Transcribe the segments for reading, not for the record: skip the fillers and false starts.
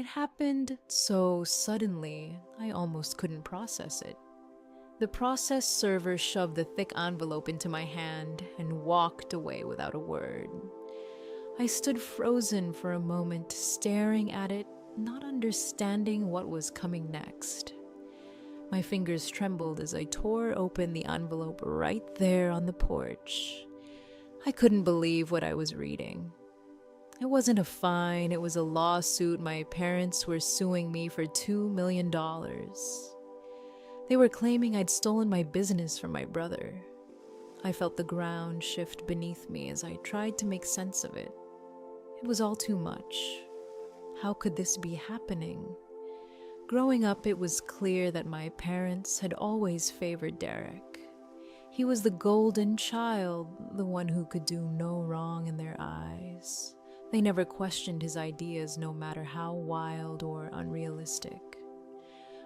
It happened so suddenly, I almost couldn't process it. The process server shoved the thick envelope into my hand and walked away without a word. I stood frozen for a moment, staring at it, not understanding what was coming next. My fingers trembled as I tore open the envelope right there on the porch. I couldn't believe what I was reading. It wasn't a fine, it was a lawsuit. My parents were suing me for $2 million. They were claiming I'd stolen my business from my brother. I felt the ground shift beneath me as I tried to make sense of it. It was all too much. How could this be happening? Growing up, it was clear that my parents had always favored Derek. He was the golden child, the one who could do no wrong in their eyes. They never questioned his ideas, no matter how wild or unrealistic.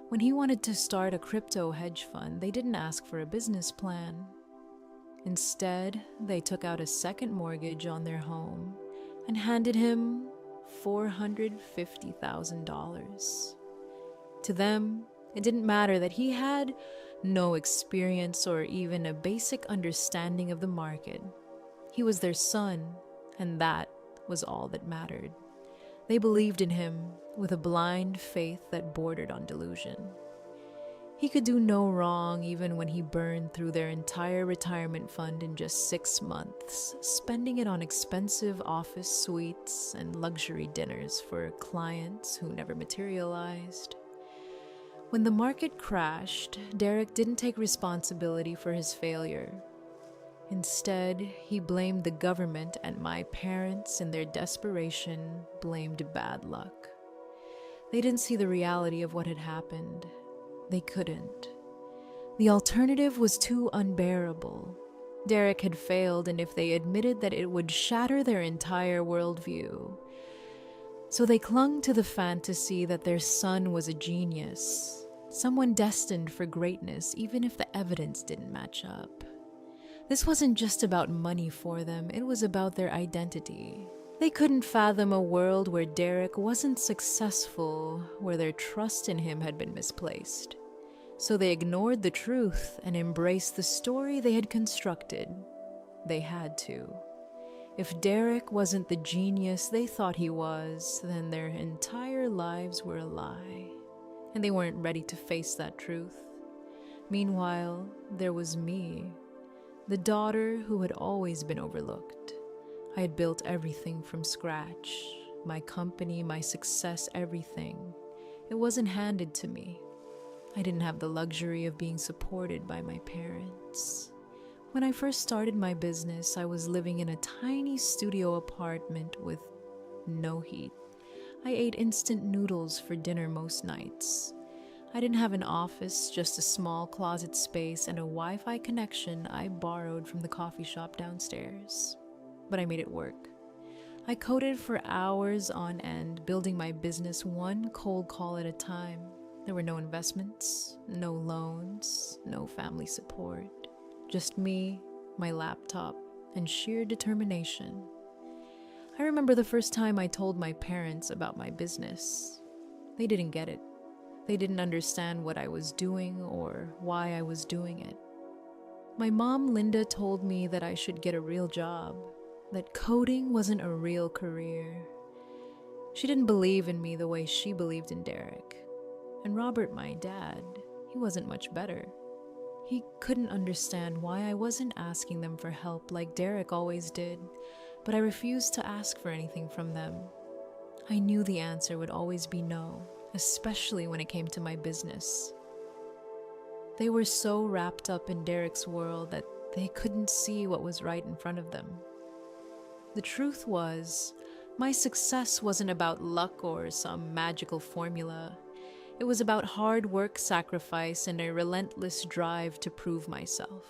When he wanted to start a crypto hedge fund, they didn't ask for a business plan. Instead, they took out a second mortgage on their home and handed him $450,000. To them, it didn't matter that he had no experience or even a basic understanding of the market. He was their son, and that was all that mattered. They believed in him with a blind faith that bordered on delusion. He could do no wrong even when he burned through their entire retirement fund in just 6 months, spending it on expensive office suites and luxury dinners for clients who never materialized. When the market crashed, Derek didn't take responsibility for his failure. Instead, he blamed the government, and my parents, in their desperation, blamed bad luck. They didn't see the reality of what had happened. They couldn't. The alternative was too unbearable. Derek had failed, and if they admitted that it would shatter their entire worldview. So they clung to the fantasy that their son was a genius, someone destined for greatness, even if the evidence didn't match up. This wasn't just about money for them, it was about their identity. They couldn't fathom a world where Derek wasn't successful, where their trust in him had been misplaced. So they ignored the truth and embraced the story they had constructed. They had to. If Derek wasn't the genius they thought he was, then their entire lives were a lie, and they weren't ready to face that truth. Meanwhile, there was me, the daughter who had always been overlooked. I had built everything from scratch. My company, my success, everything. It wasn't handed to me. I didn't have the luxury of being supported by my parents. When I first started my business, I was living in a tiny studio apartment with no heat. I ate instant noodles for dinner most nights. I didn't have an office, just a small closet space and a Wi-Fi connection I borrowed from the coffee shop downstairs. But I made it work. I coded for hours on end, building my business one cold call at a time. There were no investments, no loans, no family support. Just me, my laptop, and sheer determination. I remember the first time I told my parents about my business. They didn't get it. They didn't understand what I was doing or why I was doing it. My mom, Linda, told me that I should get a real job, that coding wasn't a real career. She didn't believe in me the way she believed in Derek. And Robert, my dad, he wasn't much better. He couldn't understand why I wasn't asking them for help like Derek always did, but I refused to ask for anything from them. I knew the answer would always be no, especially when it came to my business. They were so wrapped up in Derek's world that they couldn't see what was right in front of them. The truth was, my success wasn't about luck or some magical formula. It was about hard work, sacrifice, and a relentless drive to prove myself.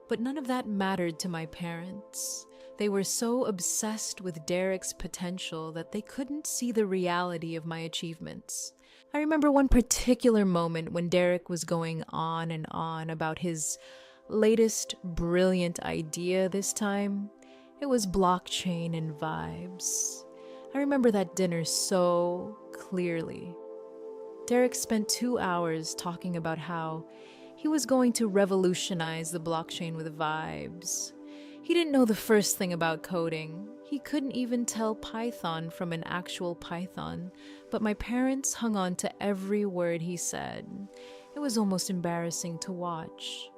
But none of that mattered to my parents. They were so obsessed with Derek's potential that they couldn't see the reality of my achievements. I remember one particular moment when Derek was going on and on about his latest brilliant idea this time. It was blockchain and vibes. I remember that dinner so clearly. Derek spent 2 hours talking about how he was going to revolutionize the blockchain with vibes. He didn't know the first thing about coding. He couldn't even tell Python from an actual Python, but my parents hung on to every word he said. It was almost embarrassing to watch.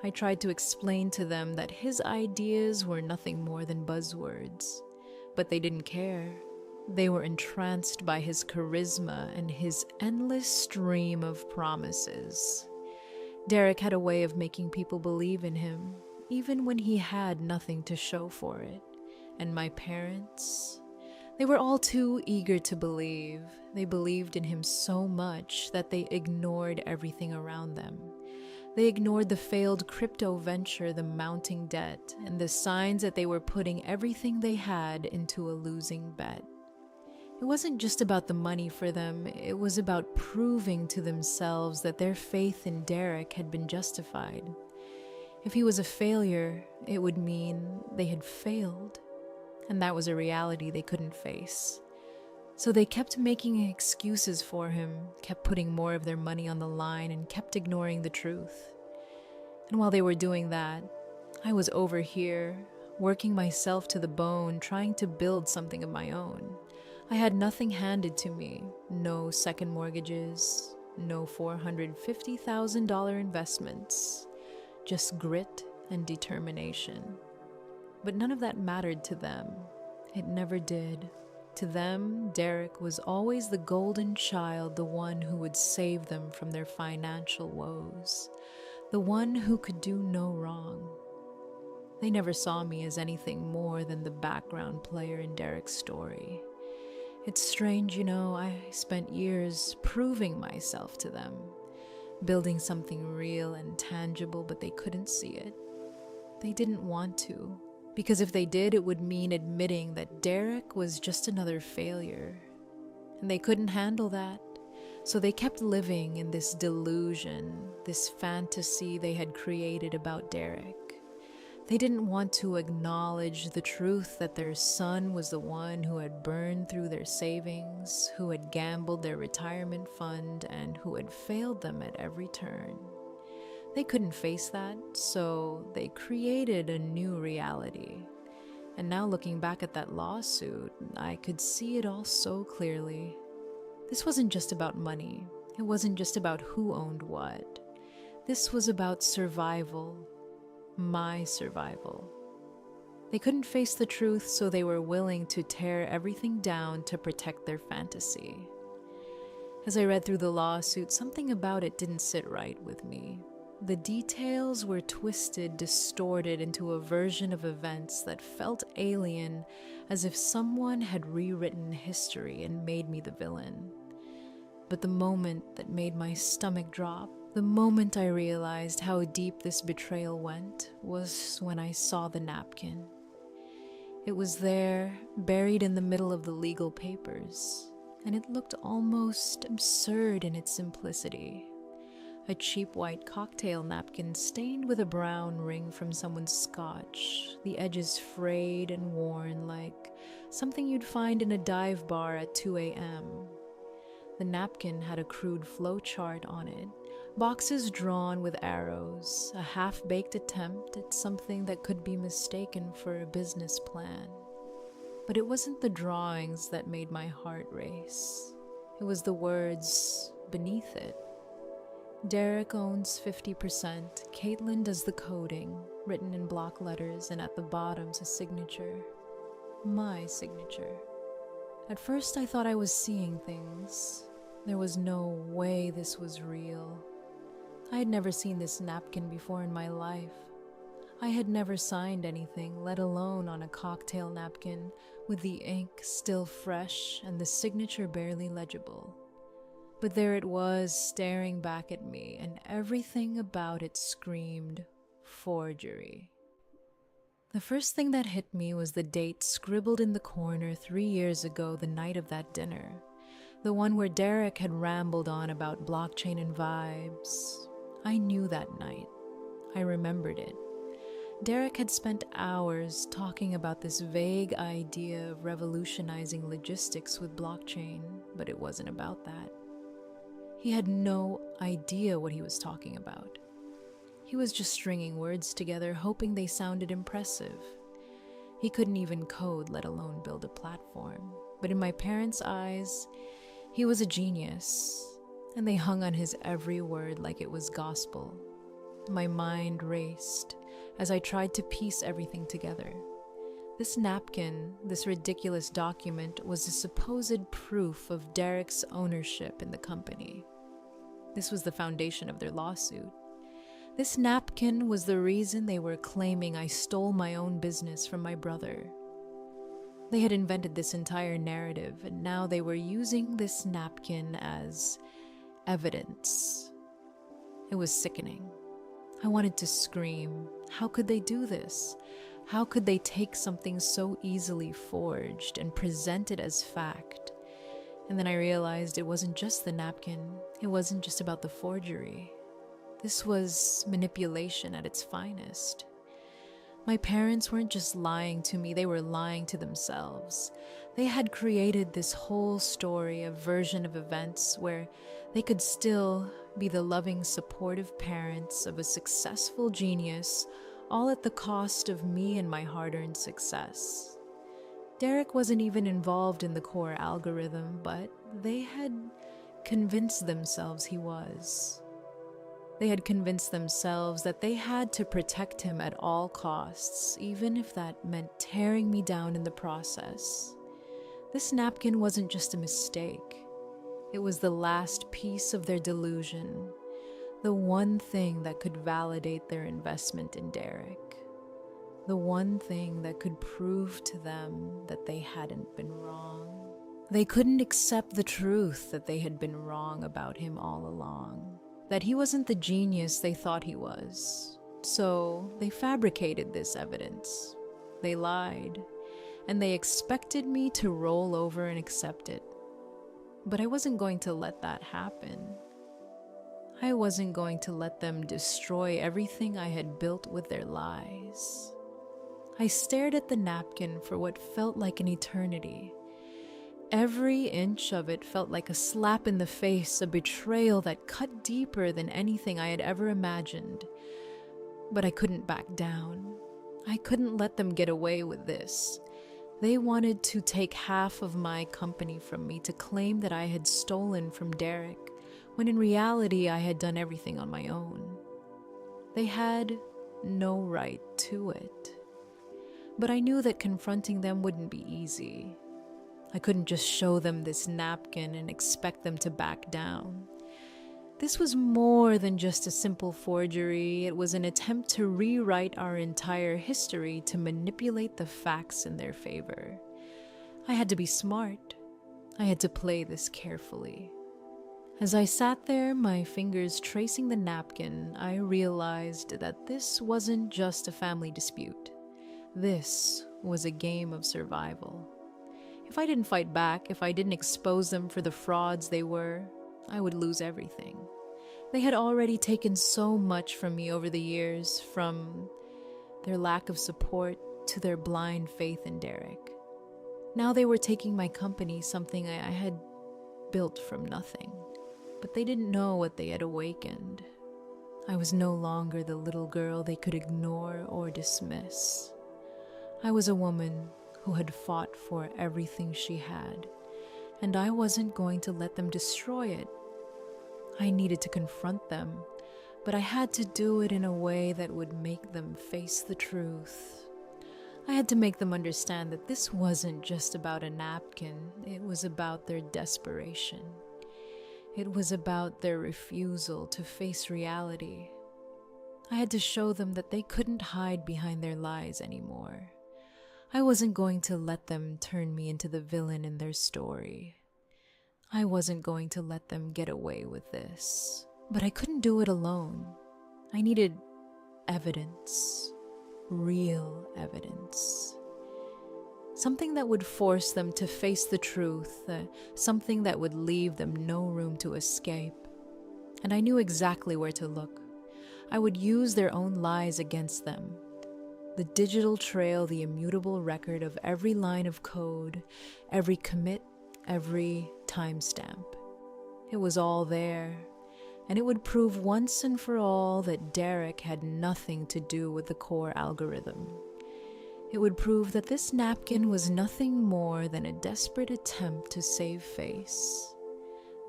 I tried to explain to them that his ideas were nothing more than buzzwords, but they didn't care. They were entranced by his charisma and his endless stream of promises. Derek had a way of making people believe in him, even when he had nothing to show for it. And my parents, they were all too eager to believe. They believed in him so much that they ignored everything around them. They ignored the failed crypto venture, the mounting debt, and the signs that they were putting everything they had into a losing bet. It wasn't just about the money for them, it was about proving to themselves that their faith in Derek had been justified. If he was a failure, it would mean they had failed, and that was a reality they couldn't face. So they kept making excuses for him, kept putting more of their money on the line, and kept ignoring the truth. And while they were doing that, I was over here, working myself to the bone, trying to build something of my own. I had nothing handed to me, no second mortgages, no $450,000 investments, just grit and determination. But none of that mattered to them. It never did. To them, Derek was always the golden child, the one who would save them from their financial woes, the one who could do no wrong. They never saw me as anything more than the background player in Derek's story. It's strange, I spent years proving myself to them, building something real and tangible, but they couldn't see it. They didn't want to, because if they did, it would mean admitting that Derek was just another failure. And they couldn't handle that, so they kept living in this delusion, this fantasy they had created about Derek. They didn't want to acknowledge the truth that their son was the one who had burned through their savings, who had gambled their retirement fund, and who had failed them at every turn. They couldn't face that, so they created a new reality. And now looking back at that lawsuit, I could see it all so clearly. This wasn't just about money. It wasn't just about who owned what. This was about survival. My survival. They couldn't face the truth, so they were willing to tear everything down to protect their fantasy. As I read through the lawsuit, something about it didn't sit right with me. The details were twisted, distorted into a version of events that felt alien, as if someone had rewritten history and made me the villain. But the moment that made my stomach drop, the moment I realized how deep this betrayal went, was when I saw the napkin. It was there, buried in the middle of the legal papers, and it looked almost absurd in its simplicity. A cheap white cocktail napkin stained with a brown ring from someone's scotch, the edges frayed and worn like something you'd find in a dive bar at 2 a.m. The napkin had a crude flowchart on it, boxes drawn with arrows, a half-baked attempt at something that could be mistaken for a business plan. But it wasn't the drawings that made my heart race. It was the words beneath it. Derek owns 50%, Caitlin does the coding, written in block letters, and at the bottom's a signature. My signature. At first I thought I was seeing things. There was no way this was real. I had never seen this napkin before in my life. I had never signed anything, let alone on a cocktail napkin, with the ink still fresh and the signature barely legible. But there it was, staring back at me, and everything about it screamed forgery. The first thing that hit me was the date scribbled in the corner 3 years ago, the night of that dinner. The one where Derek had rambled on about blockchain and vibes. I knew that night. I remembered it. Derek had spent hours talking about this vague idea of revolutionizing logistics with blockchain, but it wasn't about that. He had no idea what he was talking about. He was just stringing words together, hoping they sounded impressive. He couldn't even code, let alone build a platform. But in my parents' eyes, he was a genius, and they hung on his every word like it was gospel. My mind raced as I tried to piece everything together. This napkin, this ridiculous document, was a supposed proof of Derek's ownership in the company. This was the foundation of their lawsuit. This napkin was the reason they were claiming I stole my own business from my brother. They had invented this entire narrative, and now they were using this napkin as evidence. It was sickening. I wanted to scream. How could they do this? How could they take something so easily forged and present it as fact? And then I realized it wasn't just the napkin. It wasn't just about the forgery. This was manipulation at its finest. My parents weren't just lying to me, they were lying to themselves. They had created this whole story, a version of events where they could still be the loving, supportive parents of a successful genius, all at the cost of me and my hard-earned success. Derek wasn't even involved in the core algorithm, but they had convinced themselves he was. They had convinced themselves that they had to protect him at all costs, even if that meant tearing me down in the process. This napkin wasn't just a mistake. It was the last piece of their delusion, the one thing that could validate their investment in Derek, the one thing that could prove to them that they hadn't been wrong. They couldn't accept the truth that they had been wrong about him all along, that he wasn't the genius they thought he was. So they fabricated this evidence. They lied, and they expected me to roll over and accept it. But I wasn't going to let that happen. I wasn't going to let them destroy everything I had built with their lies. I stared at the napkin for what felt like an eternity. Every inch of it felt like a slap in the face, a betrayal that cut deeper than anything I had ever imagined. But I couldn't back down. I couldn't let them get away with this. They wanted to take half of my company from me, to claim that I had stolen from Derek, when in reality I had done everything on my own. They had no right to it. But I knew that confronting them wouldn't be easy. I couldn't just show them this napkin and expect them to back down. This was more than just a simple forgery. It was an attempt to rewrite our entire history, to manipulate the facts in their favor. I had to be smart. I had to play this carefully. As I sat there, my fingers tracing the napkin, I realized that this wasn't just a family dispute. This was a game of survival. If I didn't fight back, if I didn't expose them for the frauds they were, I would lose everything. They had already taken so much from me over the years, from their lack of support to their blind faith in Derek. Now they were taking my company, something I had built from nothing. But they didn't know what they had awakened. I was no longer the little girl they could ignore or dismiss. I was a woman who had fought for everything she had, and I wasn't going to let them destroy it. I needed to confront them, but I had to do it in a way that would make them face the truth. I had to make them understand that this wasn't just about a napkin. It was about their desperation. It was about their refusal to face reality. I had to show them that they couldn't hide behind their lies anymore. I wasn't going to let them turn me into the villain in their story. I wasn't going to let them get away with this. But I couldn't do it alone. I needed evidence. Real evidence. Something that would force them to face the truth, something that would leave them no room to escape. And I knew exactly where to look. I would use their own lies against them. The digital trail, the immutable record of every line of code, every commit, every timestamp. It was all there, and it would prove once and for all that Derek had nothing to do with the core algorithm. It would prove that this napkin was nothing more than a desperate attempt to save face.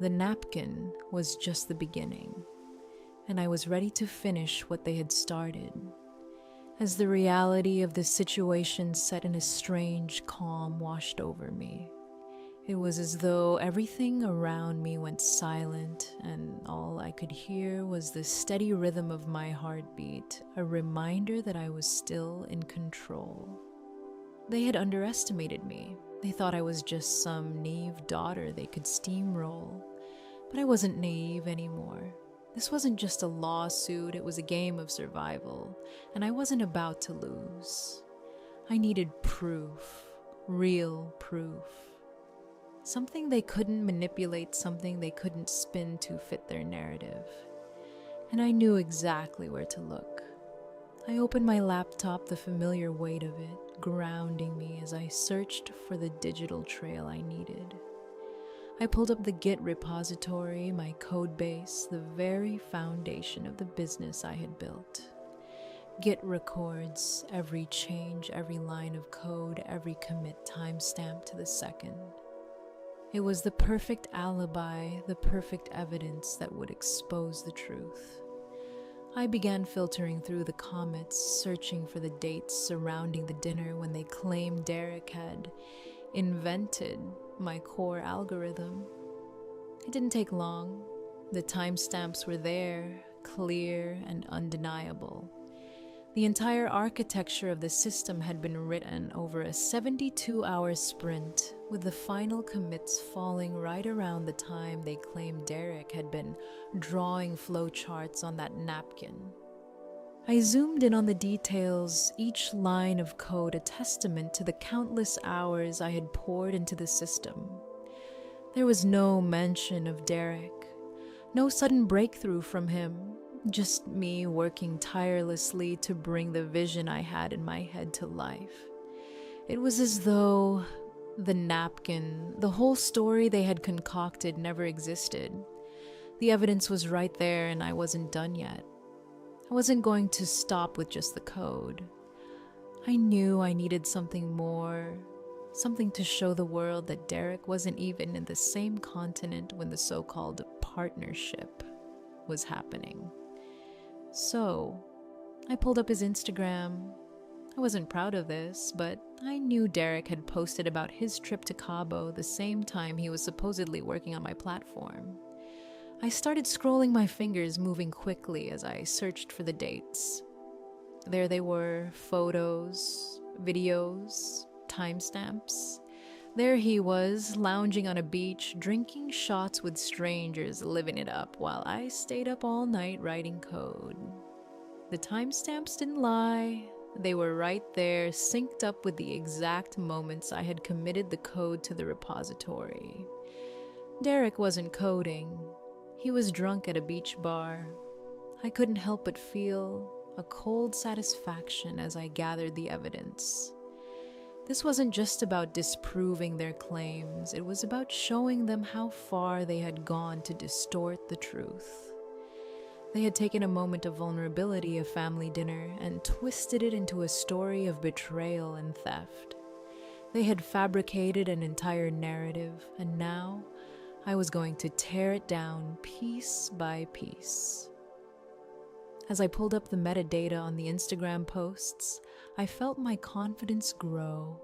The napkin was just the beginning, and I was ready to finish what they had started. As the reality of the situation set in a strange calm washed over me, it was as though everything around me went silent, and all I could hear was the steady rhythm of my heartbeat, a reminder that I was still in control. They had underestimated me. They thought I was just some naive daughter they could steamroll. But I wasn't naive anymore. This wasn't just a lawsuit, it was a game of survival, and I wasn't about to lose. I needed proof, real proof. Something they couldn't manipulate, something they couldn't spin to fit their narrative. And I knew exactly where to look. I opened my laptop, the familiar weight of it grounding me as I searched for the digital trail I needed. I pulled up the Git repository, my code base, the very foundation of the business I had built. Git records every change, every line of code, every commit timestamp to the second. It was the perfect alibi, the perfect evidence that would expose the truth. I began filtering through the comments, searching for the dates surrounding the dinner when they claimed Derek had invented my core algorithm. It didn't take long. The timestamps were there, clear and undeniable. The entire architecture of the system had been written over a 72-hour sprint, with the final commits falling right around the time they claimed Derek had been drawing flowcharts on that napkin. I zoomed in on the details, each line of code a testament to the countless hours I had poured into the system. There was no mention of Derek, no sudden breakthrough from him, just me working tirelessly to bring the vision I had in my head to life. It was as though the napkin, the whole story they had concocted, never existed. The evidence was right there, and I wasn't done yet. I wasn't going to stop with just the code. I knew I needed something more, something to show the world that Derek wasn't even in the same continent when the so-called partnership was happening. So, I pulled up his Instagram. I wasn't proud of this, but I knew Derek had posted about his trip to Cabo the same time he was supposedly working on my platform. I started scrolling my fingers, moving quickly as I searched for the dates. There they were, photos, videos, timestamps. There he was, lounging on a beach, drinking shots with strangers, living it up, while I stayed up all night writing code. The timestamps didn't lie. They were right there, synced up with the exact moments I had committed the code to the repository. Derek wasn't coding. He was drunk at a beach bar. I couldn't help but feel a cold satisfaction as I gathered the evidence. This wasn't just about disproving their claims, it was about showing them how far they had gone to distort the truth. They had taken a moment of vulnerability, a family dinner, and twisted it into a story of betrayal and theft. They had fabricated an entire narrative, and now I was going to tear it down piece by piece. As I pulled up the metadata on the Instagram posts, I felt my confidence grow.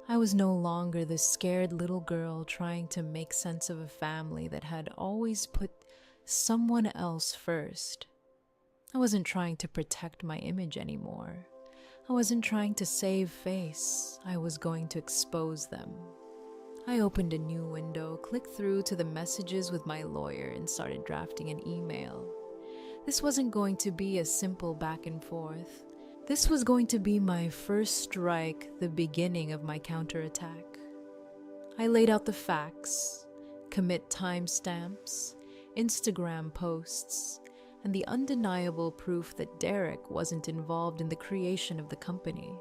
I was no longer the scared little girl trying to make sense of a family that had always put someone else first. I wasn't trying to protect my image anymore. I wasn't trying to save face. I was going to expose them. I opened a new window, clicked through to the messages with my lawyer, and started drafting an email. This wasn't going to be a simple back and forth. This was going to be my first strike, the beginning of my counterattack. I laid out the facts, commit timestamps, Instagram posts, and the undeniable proof that Derek wasn't involved in the creation of the company.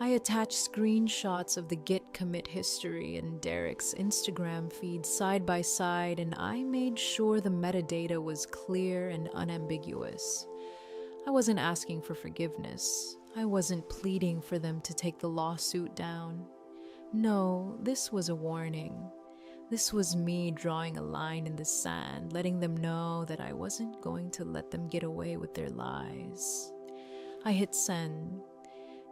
I attached screenshots of the Git commit history and Derek's Instagram feed side by side, and I made sure the metadata was clear and unambiguous. I wasn't asking for forgiveness. I wasn't pleading for them to take the lawsuit down. No, this was a warning. This was me drawing a line in the sand, letting them know that I wasn't going to let them get away with their lies. I hit send.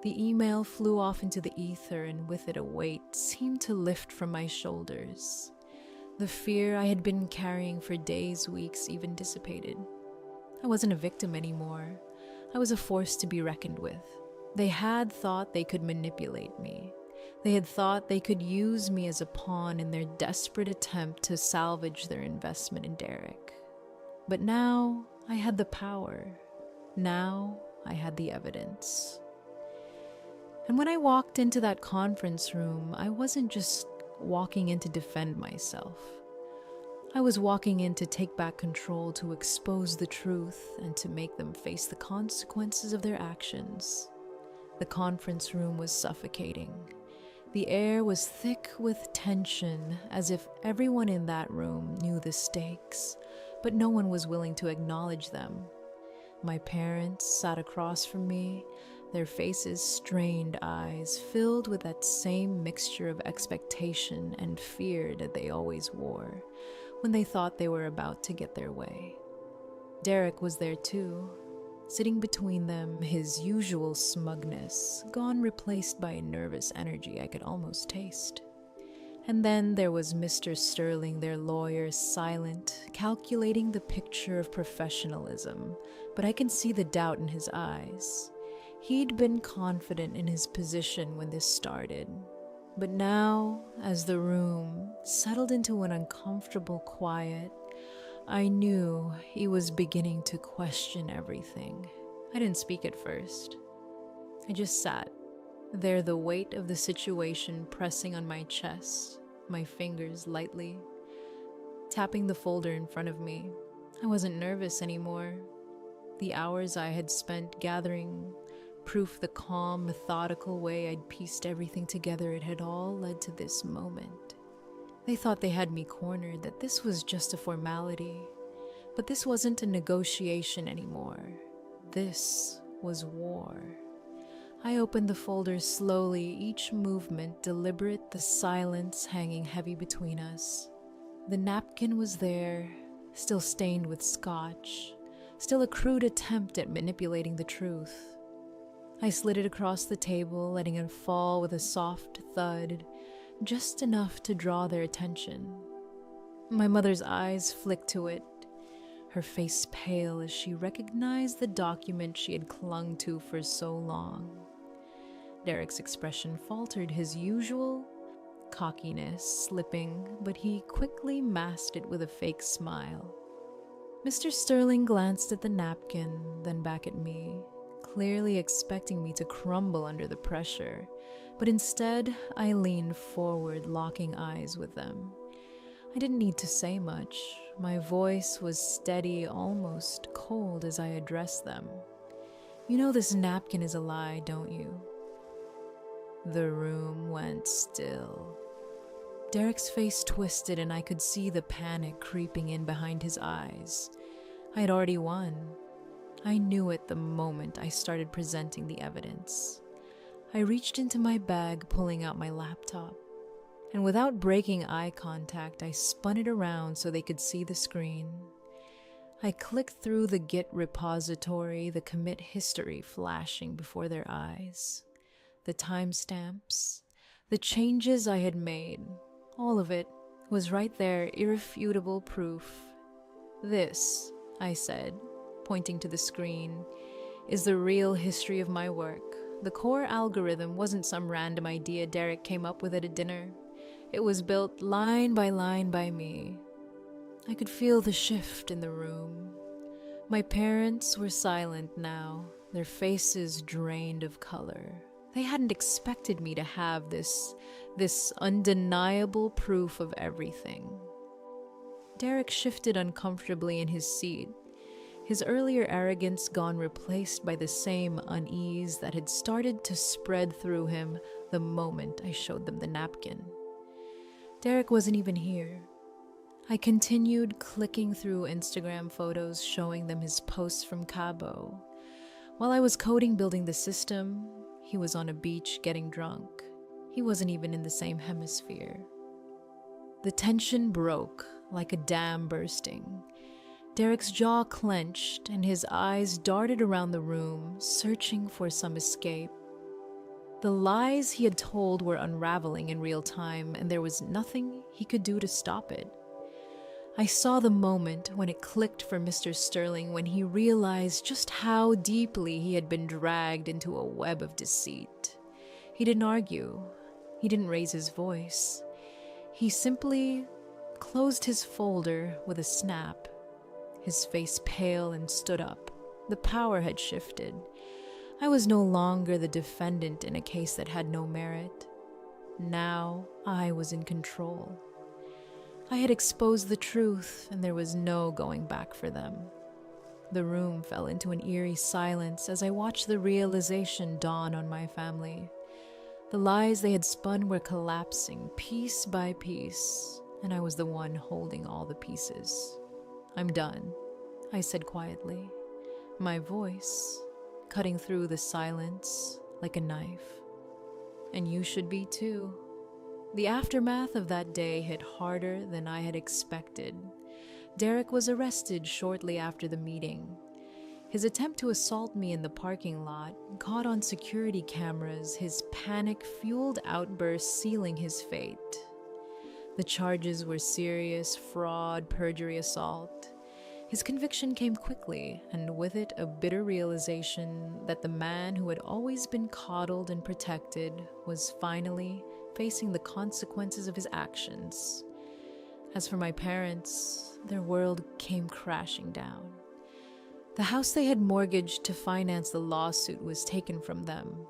The email flew off into the ether, and with it a weight seemed to lift from my shoulders. The fear I had been carrying for days, weeks, even dissipated. I wasn't a victim anymore. I was a force to be reckoned with. They had thought they could manipulate me. They had thought they could use me as a pawn in their desperate attempt to salvage their investment in Derek. But now I had the power. Now I had the evidence. And when I walked into that conference room, I wasn't just walking in to defend myself. I was walking in to take back control, to expose the truth, and to make them face the consequences of their actions. The conference room was suffocating. The air was thick with tension, as if everyone in that room knew the stakes, but no one was willing to acknowledge them. My parents sat across from me, their faces strained eyes filled with that same mixture of expectation and fear that they always wore when they thought they were about to get their way. Derek was there too, sitting between them, his usual smugness gone, replaced by a nervous energy I could almost taste. And then there was Mr. Sterling, their lawyer, silent, calculating the picture of professionalism, but I can see the doubt in his eyes. He'd been confident in his position when this started, but now, as the room settled into an uncomfortable quiet, I knew he was beginning to question everything. I didn't speak at first. I just sat there, the weight of the situation pressing on my chest, my fingers lightly tapping the folder in front of me. I wasn't nervous anymore. The hours I had spent gathering proof, the calm, methodical way I'd pieced everything together, it had all led to this moment. They thought they had me cornered, that this was just a formality. But this wasn't a negotiation anymore. This was war. I opened the folder slowly, each movement deliberate, the silence hanging heavy between us. The napkin was there, still stained with scotch, still a crude attempt at manipulating the truth. I slid it across the table, letting it fall with a soft thud, just enough to draw their attention. My mother's eyes flicked to it, her face pale as she recognized the document she had clung to for so long. Derek's expression faltered, his usual cockiness slipping, but he quickly masked it with a fake smile. Mr. Sterling glanced at the napkin, then back at me, clearly expecting me to crumble under the pressure, but instead I leaned forward, locking eyes with them. I didn't need to say much. My voice was steady, almost cold as I addressed them. You know this napkin is a lie, don't you? The room went still. Derek's face twisted, and I could see the panic creeping in behind his eyes. I had already won. I knew it the moment I started presenting the evidence. I reached into my bag, pulling out my laptop, and without breaking eye contact, I spun it around so they could see the screen. I clicked through the Git repository, the commit history flashing before their eyes. The timestamps, the changes I had made, all of it was right there, irrefutable proof. This, I said, pointing to the screen, is the real history of my work. The core algorithm wasn't some random idea Derek came up with at a dinner. It was built line by me. I could feel the shift in the room. My parents were silent now, their faces drained of color. They hadn't expected me to have this undeniable proof of everything. Derek shifted uncomfortably in his seat, his earlier arrogance gone replaced by the same unease that had started to spread through him the moment I showed them the napkin. Derek wasn't even here. I continued clicking through Instagram photos showing them his posts from Cabo. While I was coding building the system, he was on a beach getting drunk. He wasn't even in the same hemisphere. The tension broke like a dam bursting. Derek's jaw clenched and his eyes darted around the room, searching for some escape. The lies he had told were unraveling in real time, and there was nothing he could do to stop it. I saw the moment when it clicked for Mr. Sterling, when he realized just how deeply he had been dragged into a web of deceit. He didn't argue. He didn't raise his voice. He simply closed his folder with a snap. His face pale and stood up. The power had shifted. I was no longer the defendant in a case that had no merit. Now I was in control. I had exposed the truth, and there was no going back for them. The room fell into an eerie silence as I watched the realization dawn on my family. The lies they had spun were collapsing piece by piece, and I was the one holding all the pieces. "I'm done," I said quietly, my voice cutting through the silence like a knife. "And you should be too." The aftermath of that day hit harder than I had expected. Derek was arrested shortly after the meeting. His attempt to assault me in the parking lot caught on security cameras, his panic-fueled outburst sealing his fate. The charges were serious fraud, perjury, assault. His conviction came quickly, and with it a bitter realization that the man who had always been coddled and protected was finally facing the consequences of his actions. As for my parents, their world came crashing down. The house they had mortgaged to finance the lawsuit was taken from them,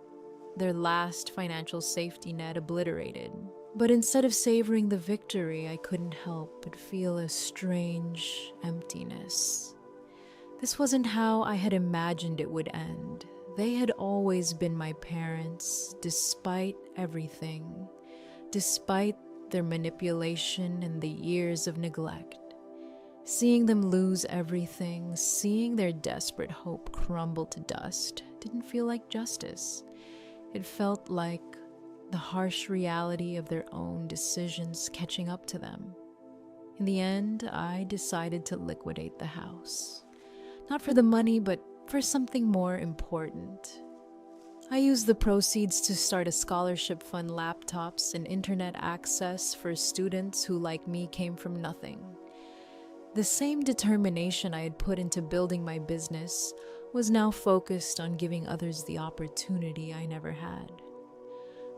their last financial safety net obliterated. But instead of savoring the victory, I couldn't help but feel a strange emptiness. This wasn't how I had imagined it would end. They had always been my parents, despite everything, despite their manipulation and the years of neglect. Seeing them lose everything, seeing their desperate hope crumble to dust, didn't feel like justice. It felt like the harsh reality of their own decisions catching up to them. In the end, I decided to liquidate the house. Not for the money, but for something more important. I used the proceeds to start a scholarship fund, laptops, and internet access for students who, like me, came from nothing. The same determination I had put into building my business was now focused on giving others the opportunity I never had.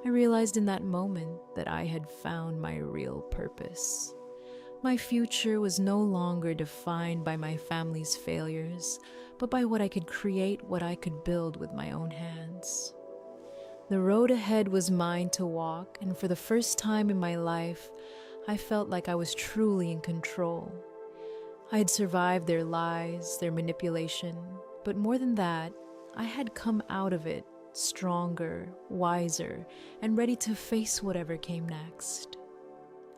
I realized in that moment that I had found my real purpose. My future was no longer defined by my family's failures, but by what I could create, what I could build with my own hands. The road ahead was mine to walk, and for the first time in my life, I felt like I was truly in control. I had survived their lies, their manipulation, but more than that, I had come out of it stronger, wiser, and ready to face whatever came next.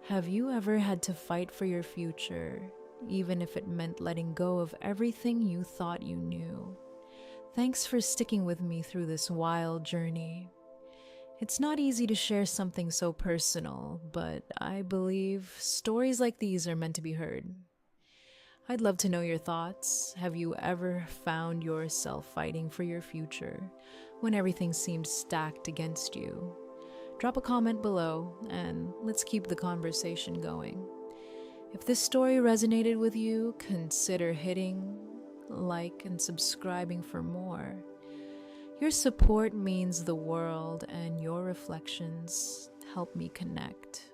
Have you ever had to fight for your future, even if it meant letting go of everything you thought you knew? Thanks for sticking with me through this wild journey. It's not easy to share something so personal, but I believe stories like these are meant to be heard. I'd love to know your thoughts. Have you ever found yourself fighting for your future when everything seemed stacked against you? Drop a comment below and let's keep the conversation going. If this story resonated with you, consider hitting like and subscribing for more. Your support means the world, and your reflections help me connect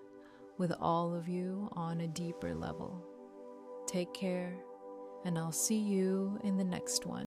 with all of you on a deeper level. Take care, and I'll see you in the next one.